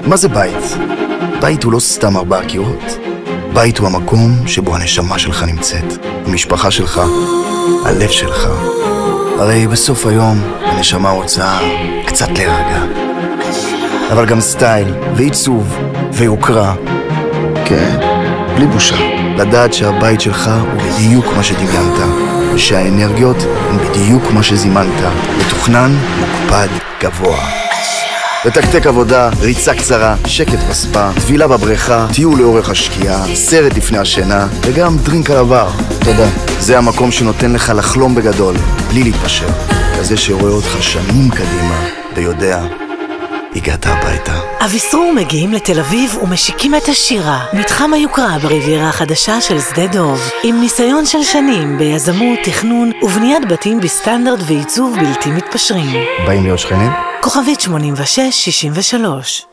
מה זה בית? בית הוא לא סתם 4 קירות. בית הוא המקום שבו הנשמה שלך נמצאת, המשפחה שלך, הלב שלך. הרי בסוף היום הנשמה רוצה קצת להירגע. אבל גם סטייל ועיצוב ויוקרה. כן, בלי בושה. לדעת שהבית שלך הוא בדיוק מה שדמיינת, ושהאנרגיות הן בדיוק מה שזימנת, מתוכנן, מוקפד, גבוה. לתקתק עבודה, ריצה קצרה, שקט בספה, טבילה בבריכה, טיול לאורך השקיעה, סרט לפני השינה, וגם דרינק על הבר. תודה. זה המקום שנותן לך לחלום בגדול, בלי להתפשר. כזה שרואה אותך שנים קדימה, ויודע, הגעת הביתה. אביסרור מגיעים לתל אביב ומשיקים את השירה. מתחם היוקרה בריביירה החדשה של שדה דוב. עם ניסיון של שנים ביזמות, תכנון ובניית בתים בסטנדרט ועיצוב בלתי מתפשרים. באים להיות שכנים? כוכבית 8663